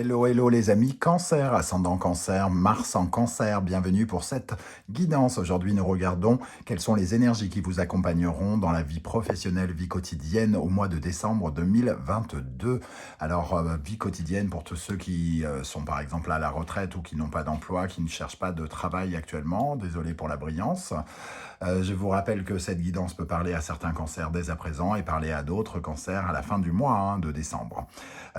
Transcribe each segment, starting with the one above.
Hello, hello les amis, Cancer, ascendant Cancer, Mars en Cancer, bienvenue pour cette guidance. Aujourd'hui, nous regardons quelles sont les énergies qui vous accompagneront dans la vie professionnelle, vie quotidienne au mois de décembre 2022. Alors, vie quotidienne pour tous ceux qui sont par exemple à la retraite ou qui n'ont pas d'emploi, qui ne cherchent pas de travail actuellement, désolé pour la brillance. Je vous rappelle que cette guidance peut parler à certains cancers dès à présent et parler à d'autres cancers à la fin du mois de décembre.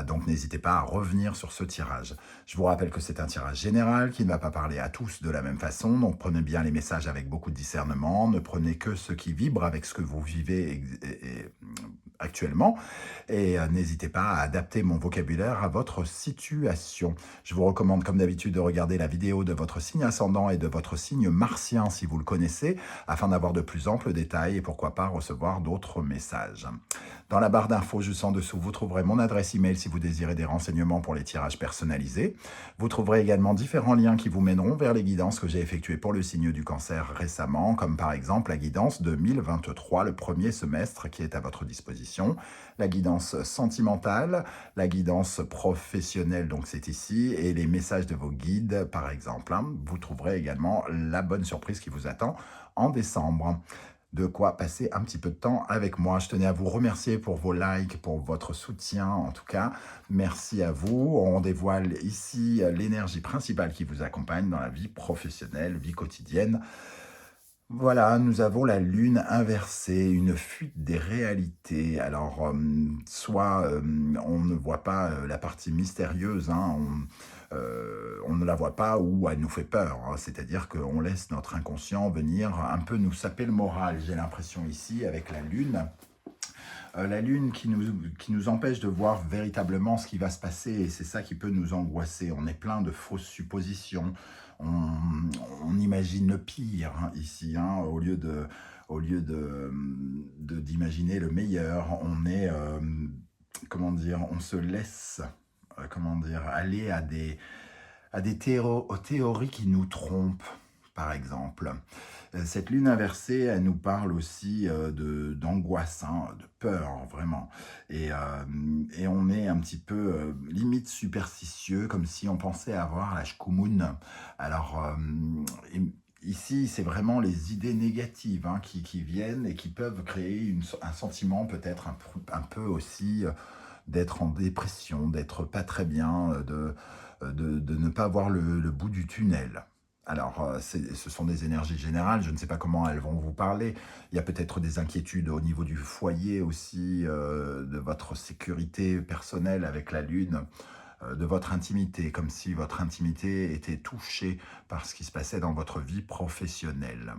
Donc n'hésitez pas à revenir sur ce tirage. Je vous rappelle que c'est un tirage général qui ne va pas parler à tous de la même façon, donc prenez bien les messages avec beaucoup de discernement, ne prenez que ce qui vibre avec ce que vous vivez actuellement, et n'hésitez pas à adapter mon vocabulaire à votre situation. Je vous recommande comme d'habitude de regarder la vidéo de votre signe ascendant et de votre signe martien si vous le connaissez, afin d'avoir de plus amples détails et pourquoi pas recevoir d'autres messages. Dans la barre d'infos juste en dessous, vous trouverez mon adresse email si vous désirez des renseignements pour les tirages personnalisés. Vous trouverez également différents liens qui vous mèneront vers les guidances que j'ai effectuées pour le signe du cancer récemment, comme par exemple la guidance 2023, le premier semestre qui est à votre disposition, la guidance sentimentale, la guidance professionnelle, donc c'est ici, et les messages de vos guides par exemple. Vous trouverez également la bonne surprise qui vous attend en décembre. De quoi passer un petit peu de temps avec moi. Je tenais à vous remercier pour vos likes, pour votre soutien en tout cas. Merci à vous. On dévoile ici l'énergie principale qui vous accompagne dans la vie professionnelle, vie quotidienne. Voilà, nous avons la lune inversée, une fuite des réalités. Alors, soit on ne voit pas la partie mystérieuse, on ne la voit pas ou elle nous fait peur. C'est-à-dire qu'on laisse notre inconscient venir un peu nous saper le moral. J'ai l'impression ici avec la lune. La lune qui nous empêche de voir véritablement ce qui va se passer et c'est ça qui peut nous angoisser. On est plein de fausses suppositions. On imagine le pire ici, au lieu d'imaginer le meilleur. On est, comment dire, on se laisse, aller à des théories qui nous trompent, par exemple. Cette lune inversée, elle nous parle aussi d'angoisse, de peur, vraiment. Et on est un petit peu limite superstitieux, comme si on pensait avoir la shkumun. Alors, ici, c'est vraiment les idées négatives qui viennent et qui peuvent créer un sentiment peut-être un peu aussi d'être en dépression, d'être pas très bien, de ne pas voir le bout du tunnel. Alors, ce sont des énergies générales, je ne sais pas comment elles vont vous parler. Il y a peut-être des inquiétudes au niveau du foyer aussi, de votre sécurité personnelle avec la Lune, de votre intimité, comme si votre intimité était touchée par ce qui se passait dans votre vie professionnelle.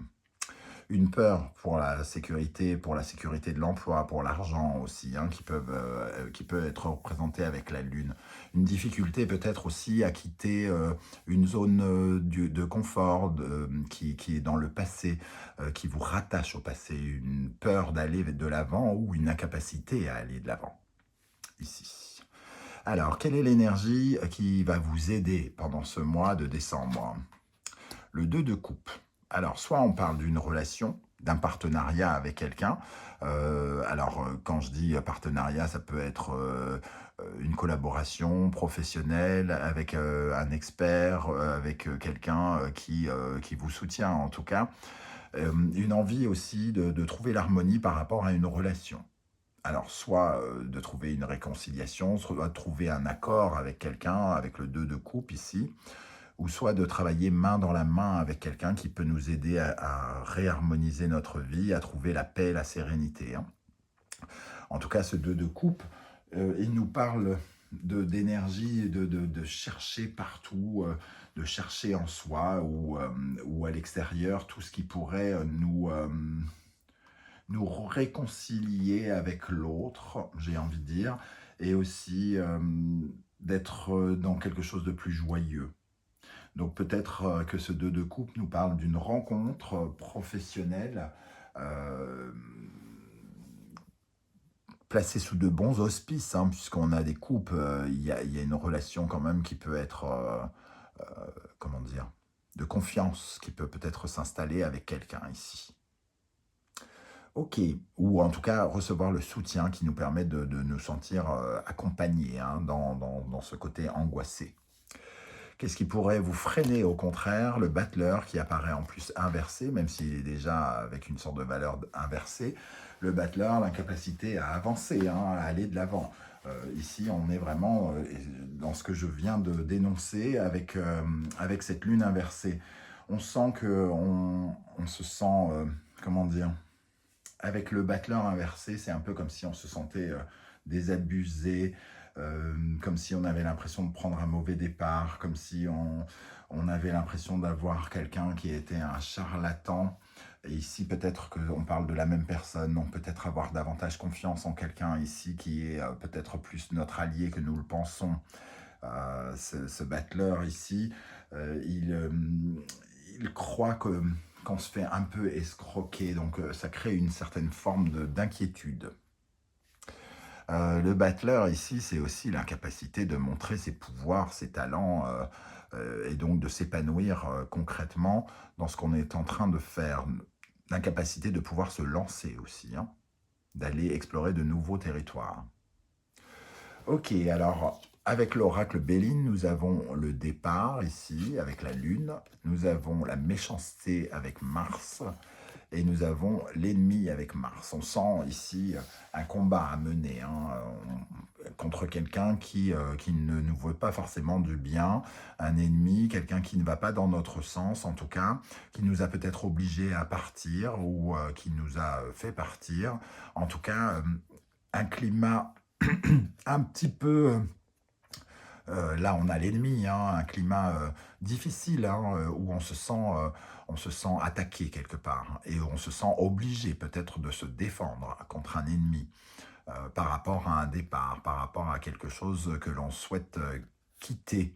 Une peur pour la sécurité de l'emploi, pour l'argent aussi, qui peut être représentée avec la Lune. Une difficulté peut-être aussi à quitter une zone de confort qui est dans le passé, qui vous rattache au passé. Une peur d'aller de l'avant ou une incapacité à aller de l'avant, ici. Alors, quelle est l'énergie qui va vous aider pendant ce mois de décembre? Le 2 de coupe. Alors, soit on parle d'une relation, d'un partenariat avec quelqu'un. Quand je dis partenariat, ça peut être une collaboration professionnelle avec un expert, avec quelqu'un qui vous soutient en tout cas. Une envie aussi de trouver l'harmonie par rapport à une relation. Alors, soit de trouver une réconciliation, soit de trouver un accord avec quelqu'un, avec le 2 de coupe ici, ou soit de travailler main dans la main avec quelqu'un qui peut nous aider à réharmoniser notre vie, à trouver la paix, la sérénité. En tout cas, ce 2 de coupe, il nous parle d'énergie, de chercher partout, de chercher en soi ou à l'extérieur tout ce qui pourrait nous réconcilier avec l'autre, j'ai envie de dire, et aussi d'être dans quelque chose de plus joyeux. Donc peut-être que ce 2 de coupe nous parle d'une rencontre professionnelle placée sous de bons auspices, puisqu'on a des coupes, il y a une relation quand même qui peut être, comment dire, de confiance, qui peut peut-être s'installer avec quelqu'un ici. Ok, ou en tout cas recevoir le soutien qui nous permet de nous sentir accompagnés hein, dans ce côté angoissé. Qu'est-ce qui pourrait vous freiner au contraire? Le battleur qui apparaît en plus inversé, même s'il est déjà avec une sorte de valeur inversée. Le battleur, l'incapacité à avancer, hein, à aller de l'avant. Ici, on est vraiment dans ce que je viens de dénoncer avec cette lune inversée. On sent on se sent, comment dire, avec le battleur inversé, c'est un peu comme si on se sentait désabusé, comme si on avait l'impression de prendre un mauvais départ, comme si on avait l'impression d'avoir quelqu'un qui était un charlatan. Et ici, peut-être qu'on parle de la même personne, donc peut-être avoir davantage confiance en quelqu'un ici qui est peut-être plus notre allié que nous le pensons. Ce battleur ici, il croit qu'on se fait un peu escroquer, donc ça crée une certaine forme d'inquiétude. Le battleur ici, c'est aussi l'incapacité de montrer ses pouvoirs, ses talents, et donc de s'épanouir concrètement dans ce qu'on est en train de faire. L'incapacité de pouvoir se lancer aussi, hein, d'aller explorer de nouveaux territoires. Ok, alors avec l'oracle Béline, nous avons le départ ici avec la Lune, nous avons la méchanceté avec Mars et nous avons l'ennemi avec Mars. On sent ici un combat à mener hein, contre quelqu'un qui ne nous veut pas forcément du bien, un ennemi, quelqu'un qui ne va pas dans notre sens en tout cas, qui nous a peut-être obligés à partir ou qui nous a fait partir. En tout cas, un climat un petit peu, là on a l'ennemi, hein, un climat difficile hein, où on se sent attaqué quelque part et on se sent obligé peut-être de se défendre contre un ennemi par rapport à un départ, par rapport à quelque chose que l'on souhaite quitter.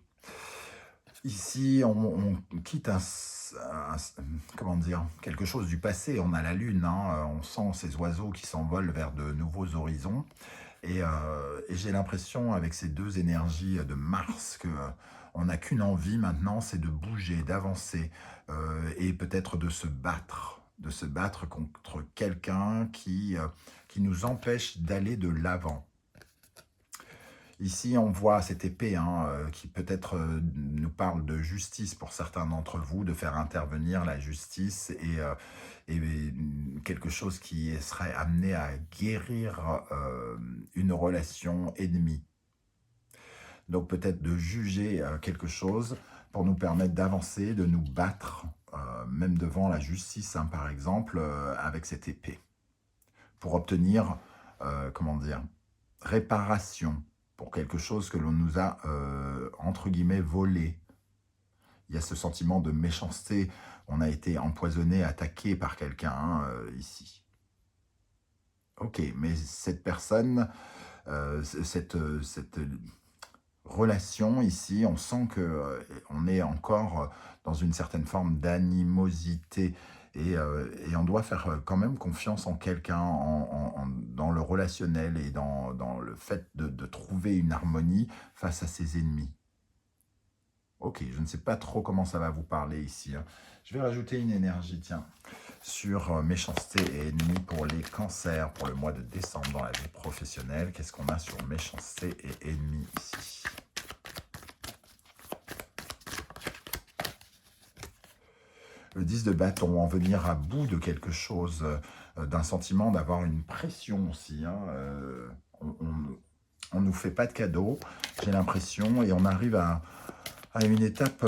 Ici, on quitte comment dire, quelque chose du passé. On a la lune, hein, on sent ces oiseaux qui s'envolent vers de nouveaux horizons. Et j'ai l'impression, avec ces deux énergies de Mars, qu'on n'a qu'une envie maintenant, c'est de bouger, d'avancer et peut-être de se battre contre quelqu'un qui nous empêche d'aller de l'avant. Ici, on voit cette épée hein, qui peut-être nous parle de justice pour certains d'entre vous, de faire intervenir la justice et quelque chose qui serait amené à guérir une relation ennemie. Donc peut-être de juger quelque chose pour nous permettre d'avancer, de nous battre, même devant la justice, hein, par exemple, avec cette épée, pour obtenir, comment dire, réparation pour quelque chose que l'on nous a, entre guillemets, volé. Il y a ce sentiment de méchanceté. On a été empoisonné, attaqué par quelqu'un hein, ici. Ok, mais cette personne, cette relation ici, on sent qu'on est encore dans une certaine forme d'animosité et on doit faire quand même confiance en quelqu'un, dans le relationnel et dans le fait de trouver une harmonie face à ses ennemis. Ok, je ne sais pas trop comment ça va vous parler ici. Hein. Je vais rajouter une énergie, tiens, sur méchanceté et ennemi pour les cancers, pour le mois de décembre dans la vie professionnelle. Qu'est-ce qu'on a sur méchanceté et ennemi ici? Le 10 de bâton, en venir à bout de quelque chose, d'un sentiment, d'avoir une pression aussi. Hein, on ne nous fait pas de cadeaux, j'ai l'impression, et on arrive à une étape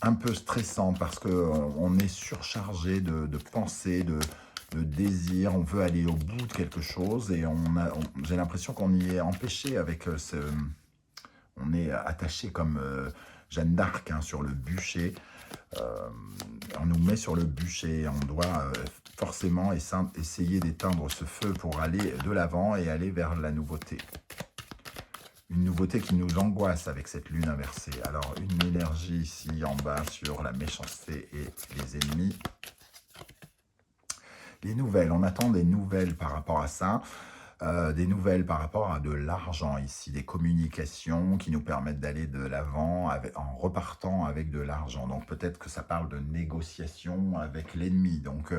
un peu stressante parce qu'on est surchargé de pensées, de désirs, on veut aller au bout de quelque chose et j'ai l'impression qu'on y est empêché avec on est attaché comme Jeanne d'Arc hein, sur le bûcher. On nous met sur le bûcher, on doit forcément essayer d'éteindre ce feu pour aller de l'avant et aller vers la nouveauté. Une nouveauté qui nous angoisse avec cette lune inversée. Alors, une énergie ici en bas sur la méchanceté et les ennemis. Les nouvelles, on attend des nouvelles par rapport à ça. Des nouvelles par rapport à de l'argent ici, des communications qui nous permettent d'aller de l'avant en repartant avec de l'argent. Donc peut-être que ça parle de négociation avec l'ennemi. Donc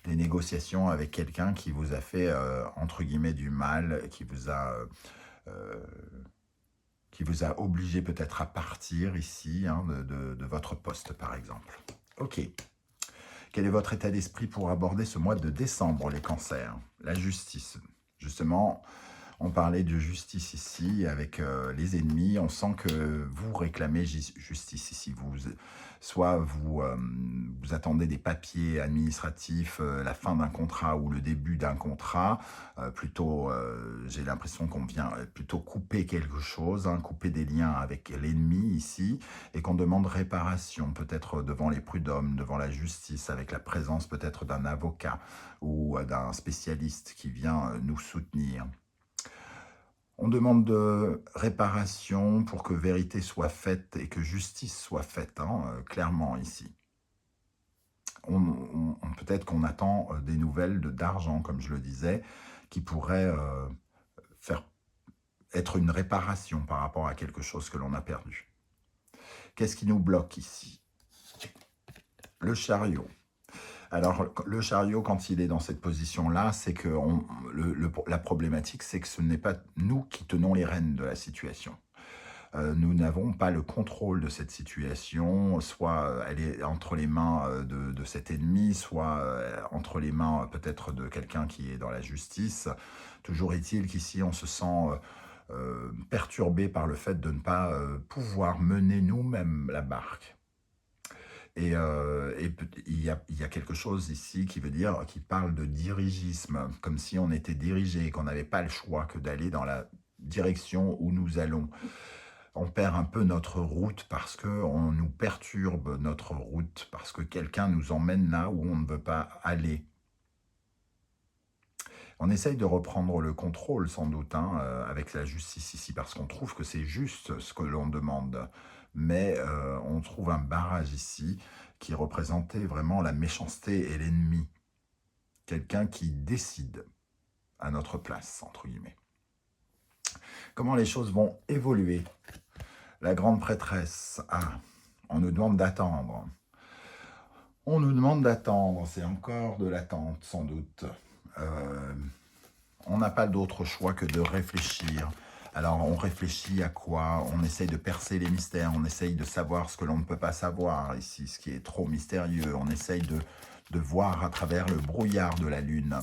des négociations avec quelqu'un qui vous a fait, entre guillemets, du mal, euh, qui vous a obligé peut-être à partir ici, hein, de votre poste, par exemple. Ok. Quel est votre état d'esprit pour aborder ce mois de décembre, les cancers? La justice. Justement, on parlait de justice ici avec les ennemis. On sent que vous réclamez justice ici. Soit vous attendez des papiers administratifs, la fin d'un contrat ou le début d'un contrat. Plutôt, j'ai l'impression qu'on vient plutôt couper quelque chose, hein, couper des liens avec l'ennemi ici, et qu'on demande réparation, peut-être devant les prud'hommes, devant la justice, avec la présence peut-être d'un avocat ou d'un spécialiste qui vient nous soutenir. On demande de réparation pour que vérité soit faite et que justice soit faite, hein, clairement ici. Peut-être qu'on attend des nouvelles d'argent, comme je le disais, qui pourraient être une réparation par rapport à quelque chose que l'on a perdu. Qu'est-ce qui nous bloque ici? Le chariot. Alors, le chariot, quand il est dans cette position-là, c'est que la problématique, c'est que ce n'est pas nous qui tenons les rênes de la situation. Nous n'avons pas le contrôle de cette situation, soit elle est entre les mains de cet ennemi, soit entre les mains peut-être de quelqu'un qui est dans la justice. Toujours est-il qu'ici, on se sent perturbé par le fait de ne pas pouvoir mener nous-mêmes la barque. Et il y a quelque chose ici qui parle de dirigisme, comme si on était dirigé, qu'on n'avait pas le choix que d'aller dans la direction où nous allons. On perd un peu notre route parce qu'on nous perturbe notre route, parce que quelqu'un nous emmène là où on ne veut pas aller. On essaye de reprendre le contrôle sans doute, hein, avec la justice ici, parce qu'on trouve que c'est juste ce que l'on demande. Mais on trouve un barrage ici qui représentait vraiment la méchanceté et l'ennemi. Quelqu'un qui décide à notre place, entre guillemets. Comment les choses vont évoluer? La grande prêtresse, on nous demande d'attendre. On nous demande d'attendre, c'est encore de l'attente sans doute. On n'a pas d'autre choix que de réfléchir. Alors, on réfléchit à quoi? On essaye de percer les mystères, on essaye de savoir ce que l'on ne peut pas savoir ici, ce qui est trop mystérieux. On essaye de voir à travers le brouillard de la lune.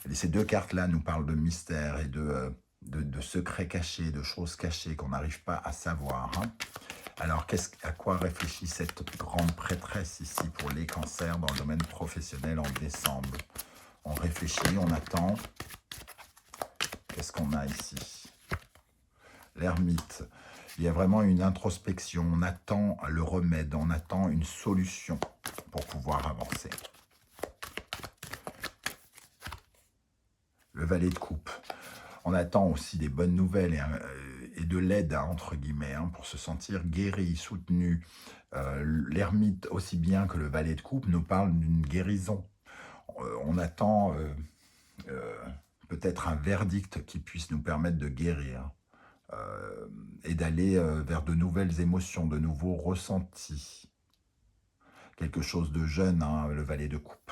Et ces deux cartes-là nous parlent de mystères et de secrets cachés, de choses cachées qu'on n'arrive pas à savoir. Hein. Alors, à quoi réfléchit cette grande prêtresse ici pour les cancers dans le domaine professionnel en décembre? On réfléchit, on attend. Qu'est-ce qu'on a ici? L'ermite. Il y a vraiment une introspection. On attend le remède, on attend une solution pour pouvoir avancer. Le valet de coupe. On attend aussi des bonnes nouvelles et de l'aide, hein, entre guillemets, hein, pour se sentir guéri, soutenu. L'ermite, aussi bien que le valet de coupe, nous parle d'une guérison. On attend peut-être un verdict qui puisse nous permettre de guérir et d'aller vers de nouvelles émotions, de nouveaux ressentis. Quelque chose de jeune, hein, le valet de coupe.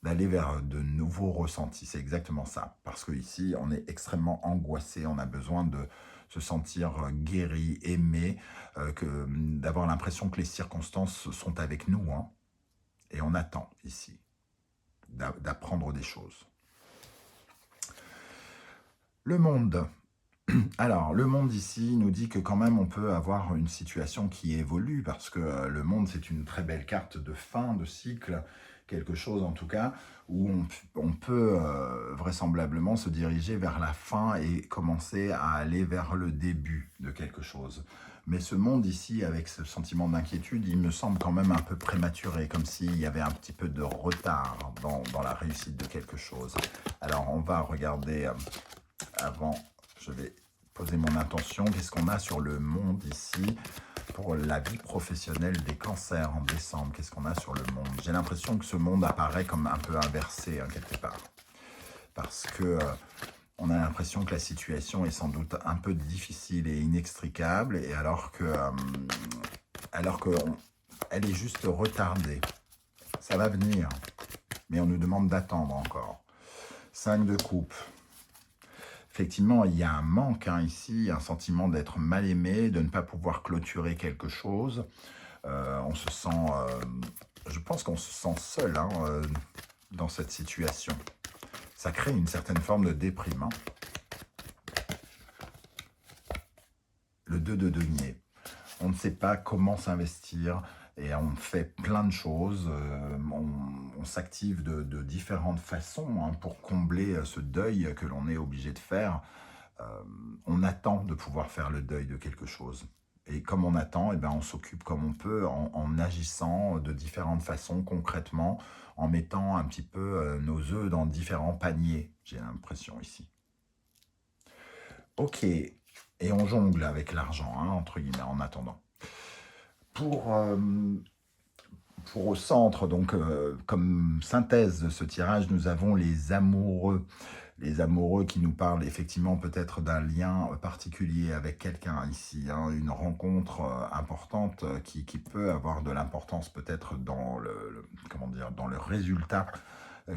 D'aller vers de nouveaux ressentis, c'est exactement ça. Parce qu'ici, on est extrêmement angoissé, on a besoin de se sentir guéri, aimé, d'avoir l'impression que les circonstances sont avec nous. Hein, et on attend ici d'apprendre des choses. Le monde. Alors, le monde ici nous dit que quand même on peut avoir une situation qui évolue parce que le monde, c'est une très belle carte de fin de cycle, quelque chose en tout cas où on peut vraisemblablement se diriger vers la fin et commencer à aller vers le début de quelque chose. Mais ce monde ici, avec ce sentiment d'inquiétude, il me semble quand même un peu prématuré, comme s'il y avait un petit peu de retard dans la réussite de quelque chose. Alors, on va regarder avant, je vais poser mon intention. Qu'est-ce qu'on a sur le monde ici pour la vie professionnelle des cancers en décembre? Qu'est-ce qu'on a sur le monde? J'ai l'impression que ce monde apparaît comme un peu inversé, hein, quelque part. Parce que on a l'impression que la situation est sans doute un peu difficile et inextricable, et alors que elle est juste retardée. Ça va venir, mais on nous demande d'attendre encore. 5 de coupe. Effectivement, il y a un manque ici, un sentiment d'être mal aimé, de ne pas pouvoir clôturer quelque chose. On se sent, je pense qu'on se sent seul dans cette situation. Ça crée une certaine forme de déprime. Le 2 de denier. On ne sait pas comment s'investir et on fait plein de choses. On s'active de différentes façons pour combler ce deuil que l'on est obligé de faire. On attend de pouvoir faire le deuil de quelque chose. Et comme on attend, on s'occupe comme on peut en agissant de différentes façons concrètement, en mettant un petit peu nos œufs dans différents paniers, j'ai l'impression ici. Ok, et on jongle avec l'argent, entre guillemets, en attendant. Pour au centre, donc comme synthèse de ce tirage, nous avons les amoureux. Les amoureux qui nous parlent effectivement peut-être d'un lien particulier avec quelqu'un ici, une rencontre importante qui peut avoir de l'importance peut-être dans dans le résultat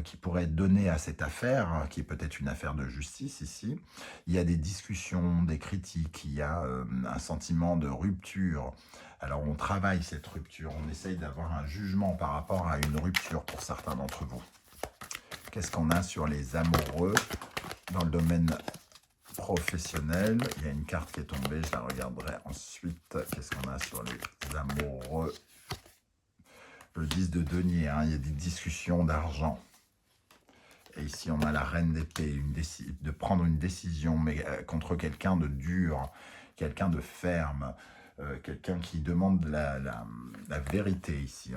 qui pourrait être donné à cette affaire, qui est peut-être une affaire de justice ici. Il y a des discussions, des critiques, il y a un sentiment de rupture. Alors on travaille cette rupture, on essaye d'avoir un jugement par rapport à une rupture pour certains d'entre vous. Qu'est-ce qu'on a sur les amoureux dans le domaine professionnel? Il y a une carte qui est tombée, je la regarderai ensuite. Qu'est-ce qu'on a sur les amoureux? Le 10 de denier, il y a des discussions d'argent. Et ici, on a la reine d'épée, de prendre une décision mais contre quelqu'un de dur, quelqu'un de ferme, quelqu'un qui demande la vérité ici.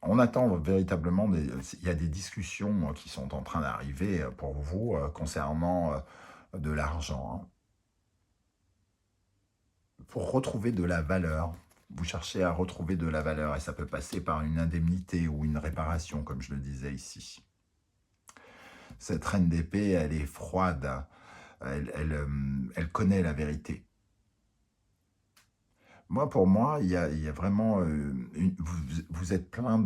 On attend véritablement, il y a des discussions qui sont en train d'arriver pour vous concernant de l'argent. Pour retrouver de la valeur, vous cherchez à retrouver de la valeur et ça peut passer par une indemnité ou une réparation, comme je le disais ici. Cette reine d'épée, elle est froide, elle connaît la vérité. Moi, pour moi, il y a vraiment... vous êtes plein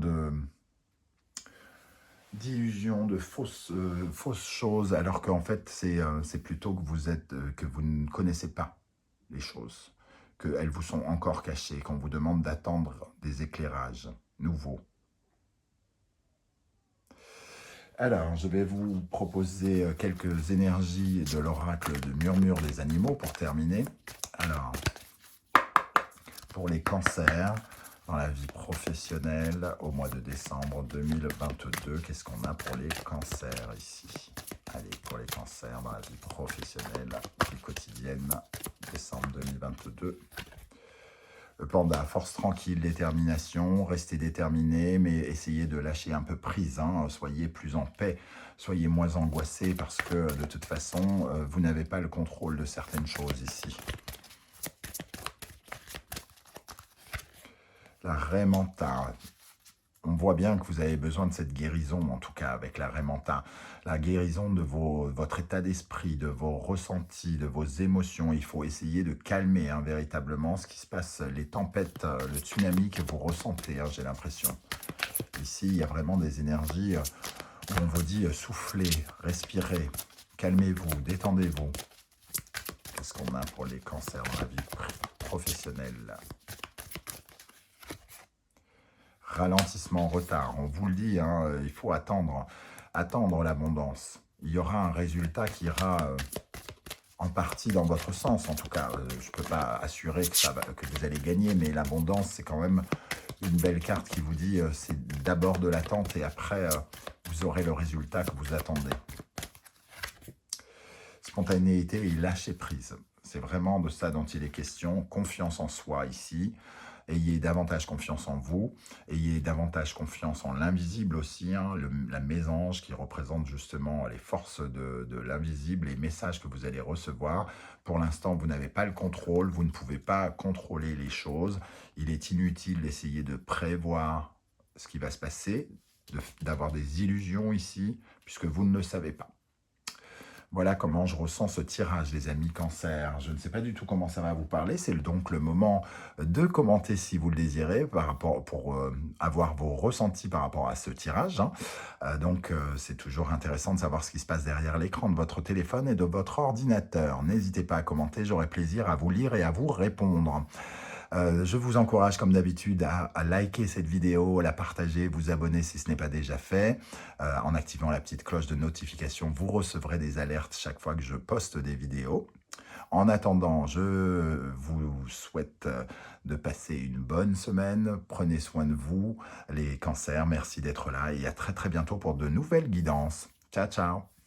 d'illusions, de fausses choses, alors qu'en fait, c'est plutôt que vous ne connaissez pas les choses, qu'elles vous sont encore cachées, qu'on vous demande d'attendre des éclairages nouveaux. Alors, je vais vous proposer quelques énergies de l'oracle de Murmure des animaux pour terminer. Alors, pour les cancers, dans la vie professionnelle, au mois de décembre 2022, qu'est-ce qu'on a pour les cancers ici? Allez, pour les cancers dans la vie professionnelle, vie quotidienne, décembre 2022. Le panda, force tranquille, détermination, restez déterminé, mais essayez de lâcher un peu prise, soyez plus en paix, soyez moins angoissé parce que de toute façon, vous n'avez pas le contrôle de certaines choses ici. La raie mentale. On voit bien que vous avez besoin de cette guérison, en tout cas avec la raie mentale. La guérison de votre état d'esprit, de vos ressentis, de vos émotions. Il faut essayer de calmer véritablement ce qui se passe, les tempêtes, le tsunami que vous ressentez, j'ai l'impression. Ici, il y a vraiment des énergies où on vous dit soufflez, respirez, calmez-vous, détendez-vous. Qu'est-ce qu'on a pour les cancers dans la vie professionnelle? Ralentissement, retard. On vous le dit, il faut attendre l'abondance. Il y aura un résultat qui ira en partie dans votre sens. En tout cas, je ne peux pas assurer que vous allez gagner, mais l'abondance, c'est quand même une belle carte qui vous dit c'est d'abord de l'attente et après, vous aurez le résultat que vous attendez. Spontanéité et lâcher prise. C'est vraiment de ça dont il est question. Confiance en soi ici. Ayez davantage confiance en vous, ayez davantage confiance en l'invisible aussi, la mésange qui représente justement les forces de l'invisible, les messages que vous allez recevoir. Pour l'instant, vous n'avez pas le contrôle, vous ne pouvez pas contrôler les choses. Il est inutile d'essayer de prévoir ce qui va se passer, d'avoir des illusions ici, puisque vous ne le savez pas. Voilà comment je ressens ce tirage, les amis Cancer. Je ne sais pas du tout comment ça va vous parler. C'est donc le moment de commenter si vous le désirez par rapport, pour avoir vos ressentis par rapport à ce tirage, hein. C'est toujours intéressant de savoir ce qui se passe derrière l'écran de votre téléphone et de votre ordinateur. N'hésitez pas à commenter, j'aurai plaisir à vous lire et à vous répondre. Je vous encourage comme d'habitude à liker cette vidéo, à la partager, vous abonner si ce n'est pas déjà fait. En activant la petite cloche de notification, vous recevrez des alertes chaque fois que je poste des vidéos. En attendant, je vous souhaite de passer une bonne semaine. Prenez soin de vous, les cancers. Merci d'être là et à très très bientôt pour de nouvelles guidances. Ciao, ciao!